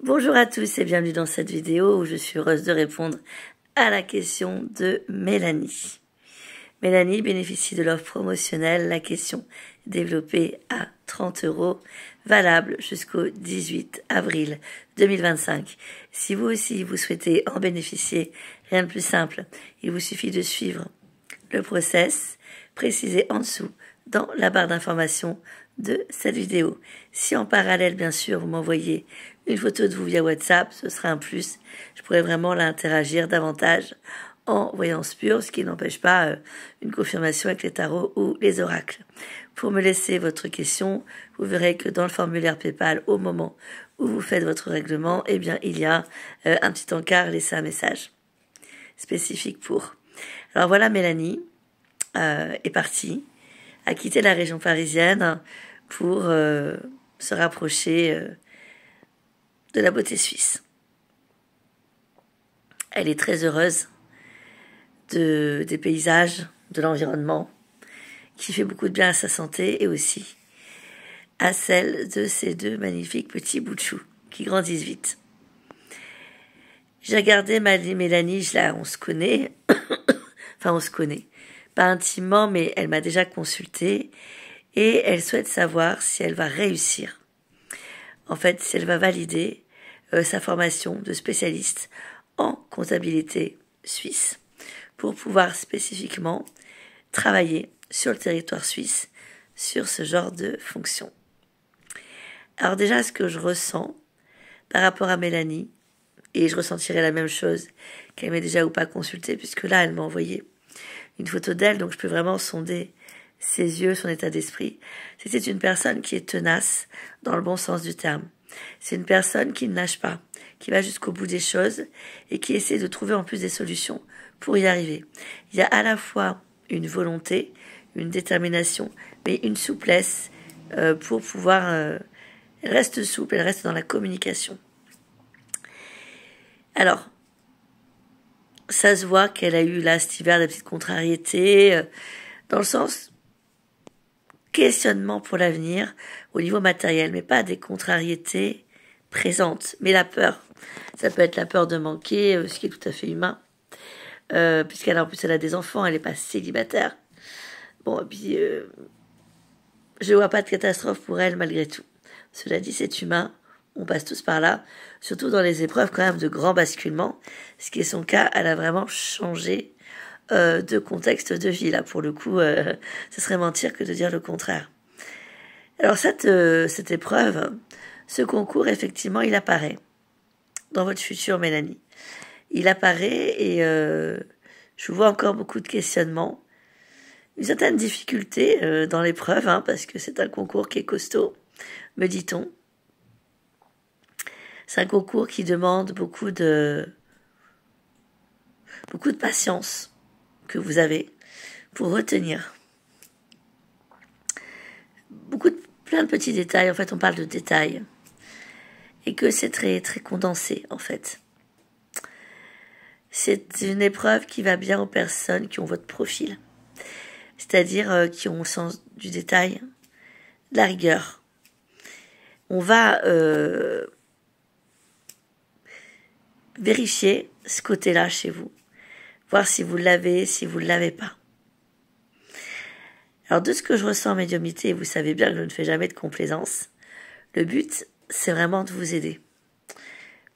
Bonjour à tous et bienvenue dans cette vidéo où je suis heureuse de répondre à la question de Mélanie. Mélanie bénéficie de l'offre promotionnelle La question développée à 30 €, valable jusqu'au 18 avril 2025. Si vous aussi vous souhaitez en bénéficier, rien de plus simple, il vous suffit de suivre le process précisé en dessous dans la barre d'information de cette vidéo. Si en parallèle, bien sûr, vous m'envoyez une photo de vous via WhatsApp, ce sera un plus. Je pourrais vraiment l'interagir davantage en voyance pure, ce qui n'empêche pas une confirmation avec les tarots ou les oracles. Pour me laisser votre question, vous verrez que dans le formulaire PayPal, au moment où vous faites votre règlement, eh bien, il y a un petit encart, laissez un message spécifique pour. Alors voilà, Mélanie est partie, a quitté la région parisienne pour se rapprocher de la beauté suisse. Elle est très heureuse des paysages, de l'environnement, qui fait beaucoup de bien à sa santé et aussi à celle de ces deux magnifiques petits bouts de chou qui grandissent vite. J'ai regardé Mélanie, on se connaît, enfin on se connaît, pas intimement, mais elle m'a déjà consultée et elle souhaite savoir si elle va réussir. En fait, si elle va valider sa formation de spécialiste en comptabilité suisse pour pouvoir spécifiquement travailler sur le territoire suisse sur ce genre de fonction. Alors déjà, ce que je ressens par rapport à Mélanie, et je ressentirai la même chose qu'elle m'ait déjà ou pas consultée, puisque là, elle m'a envoyé une photo d'elle, donc je peux vraiment sonder ses yeux, son état d'esprit. C'était une personne qui est tenace dans le bon sens du terme. C'est une personne qui ne lâche pas, qui va jusqu'au bout des choses et qui essaie de trouver en plus des solutions pour y arriver. Il y a à la fois une volonté, une détermination, mais une souplesse pour pouvoir... elle reste souple, elle reste dans la communication. Alors, ça se voit qu'elle a eu là cet hiver des petites contrariétés, dans le sens questionnement pour l'avenir au niveau matériel, mais pas des contrariétés présentes, mais la peur. Ça peut être la peur de manquer, ce qui est tout à fait humain, puisqu'elle en plus elle a des enfants, elle n'est pas célibataire. Bon, et puis je vois pas de catastrophe pour elle malgré tout. Cela dit, c'est humain. On passe tous par là, surtout dans les épreuves quand même de grands basculements, ce qui est son cas, elle a vraiment changé de contexte de vie. Là, pour le coup, ce serait mentir que de dire le contraire. Alors cette épreuve, ce concours, effectivement, il apparaît dans votre futur, Mélanie. Il apparaît et je vois encore beaucoup de questionnements, une certaine difficulté dans l'épreuve, parce que c'est un concours qui est costaud, me dit-on. C'est un concours qui demande beaucoup de patience que vous avez pour retenir. Plein de petits détails. En fait, on parle de détails. Et que c'est très, très condensé, en fait. C'est une épreuve qui va bien aux personnes qui ont votre profil. C'est-à-dire qui ont le sens du détail, de la rigueur. On va... vérifiez ce côté-là chez vous. Voir si vous l'avez, si vous ne l'avez pas. Alors, de ce que je ressens en médiumnité, vous savez bien que je ne fais jamais de complaisance, le but, c'est vraiment de vous aider.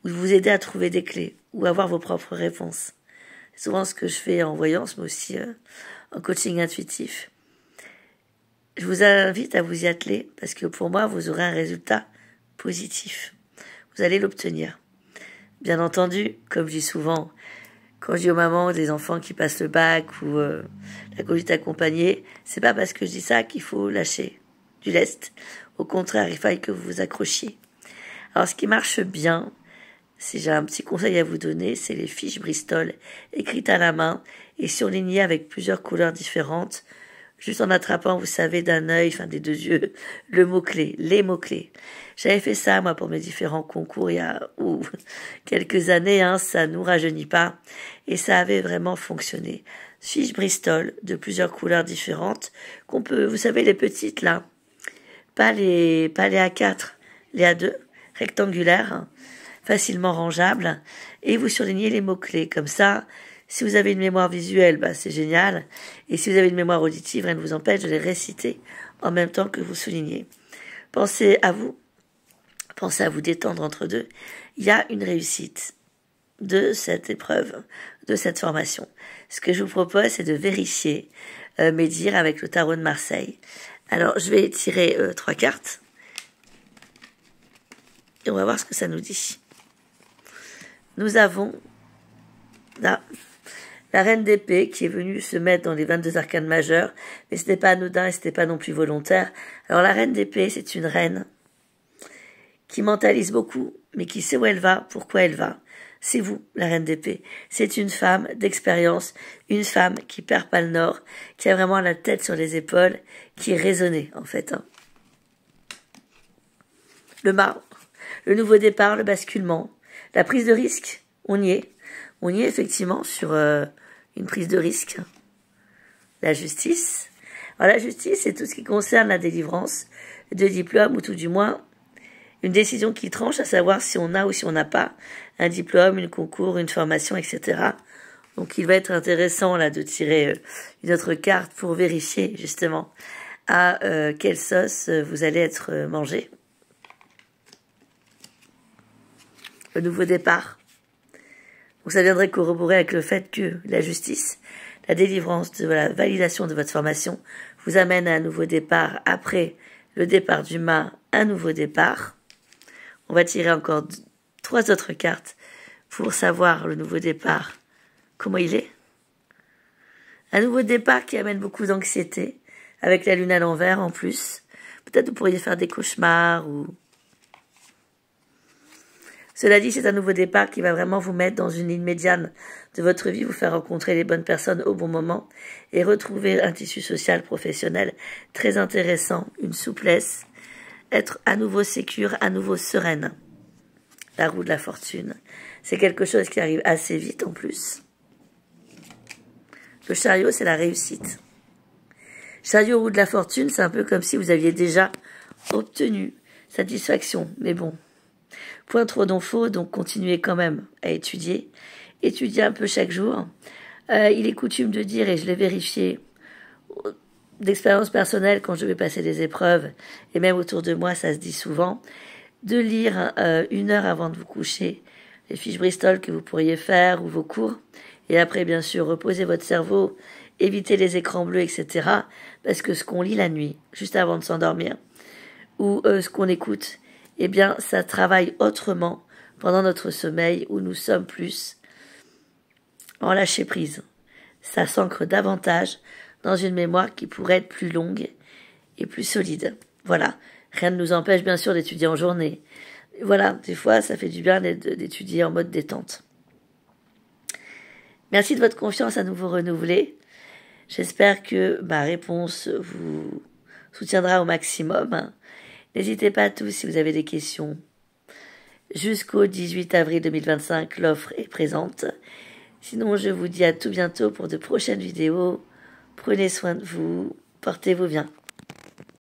Ou de vous aider à trouver des clés, ou à avoir vos propres réponses. C'est souvent ce que je fais en voyance, mais aussi en coaching intuitif. Je vous invite à vous y atteler, parce que pour moi, vous aurez un résultat positif. Vous allez l'obtenir. Bien entendu, comme je dis souvent, quand je dis aux mamans des enfants qui passent le bac ou la conduite accompagnée, c'est pas parce que je dis ça qu'il faut lâcher du lest. Au contraire, il faut que vous vous accrochiez. Alors, ce qui marche bien, si j'ai un petit conseil à vous donner, c'est les fiches Bristol écrites à la main et surlignées avec plusieurs couleurs différentes, juste en attrapant, vous savez, d'un œil, enfin des deux yeux, le mot-clé, les mots-clés. J'avais fait ça, moi, pour mes différents concours il y a quelques années, ça nous rajeunit pas. Et ça avait vraiment fonctionné. Fiche Bristol de plusieurs couleurs différentes, qu'on peut, vous savez, les petites, là, pas les A4, les A2, rectangulaires, facilement rangeable, et vous surlignez les mots-clés. Comme ça, si vous avez une mémoire visuelle, c'est génial, et si vous avez une mémoire auditive, rien ne vous empêche de les réciter en même temps que vous soulignez. Pensez à vous détendre entre deux. Il y a une réussite de cette épreuve, de cette formation. Ce que je vous propose, c'est de vérifier mes dires avec le tarot de Marseille. Alors, je vais tirer 3 cartes. Et on va voir ce que ça nous dit. Nous avons là la reine d'épée qui est venue se mettre dans les 22 arcanes majeurs, mais ce n'est pas anodin et ce n'est pas non plus volontaire. Alors la reine d'épée, c'est une reine qui mentalise beaucoup, mais qui sait où elle va, pourquoi elle va. C'est vous, la reine d'épée. C'est une femme d'expérience, une femme qui perd pas le nord, qui a vraiment la tête sur les épaules, qui est raisonnée, en fait. Le mât, le nouveau départ, le basculement, la prise de risque, on y est. On y est effectivement sur une prise de risque. La justice. Alors la justice, c'est tout ce qui concerne la délivrance de diplôme, ou tout du moins une décision qui tranche, à savoir si on a ou si on n'a pas un diplôme, une concours, une formation, etc. Donc il va être intéressant là de tirer une autre carte pour vérifier justement à quelle sauce vous allez être mangé. Le nouveau départ. Donc ça viendrait corroborer avec le fait que la justice, la délivrance de la validation de votre formation vous amène à un nouveau départ après le départ du mât, un nouveau départ. On va tirer encore 3 autres cartes pour savoir le nouveau départ, comment il est. Un nouveau départ qui amène beaucoup d'anxiété, avec la lune à l'envers en plus. Peut-être vous pourriez faire des cauchemars ou... Cela dit, c'est un nouveau départ qui va vraiment vous mettre dans une ligne médiane de votre vie, vous faire rencontrer les bonnes personnes au bon moment et retrouver un tissu social, professionnel très intéressant, une souplesse, être à nouveau sécure, à nouveau sereine. La roue de la fortune, c'est quelque chose qui arrive assez vite en plus. Le chariot, c'est la réussite. Chariot, roue de la fortune, c'est un peu comme si vous aviez déjà obtenu satisfaction, mais bon. Point trop d'infos, donc continuez quand même à étudier. Étudiez un peu chaque jour. Il est coutume de dire, et je l'ai vérifié, d'expérience personnelle quand je vais passer des épreuves, et même autour de moi, ça se dit souvent, de lire 1 heure avant de vous coucher les fiches Bristol que vous pourriez faire ou vos cours. Et après, bien sûr, reposez votre cerveau, évitez les écrans bleus, etc. Parce que ce qu'on lit la nuit, juste avant de s'endormir, ou ce qu'on écoute, eh bien, ça travaille autrement pendant notre sommeil où nous sommes plus en lâcher prise. Ça s'ancre davantage dans une mémoire qui pourrait être plus longue et plus solide. Voilà. Rien ne nous empêche, bien sûr, d'étudier en journée. Voilà. Des fois, ça fait du bien d'étudier en mode détente. Merci de votre confiance à nouveau renouvelée. J'espère que ma réponse vous soutiendra au maximum. N'hésitez pas tous si vous avez des questions. Jusqu'au 18 avril 2025, l'offre est présente. Sinon, je vous dis à tout bientôt pour de prochaines vidéos. Prenez soin de vous, portez-vous bien.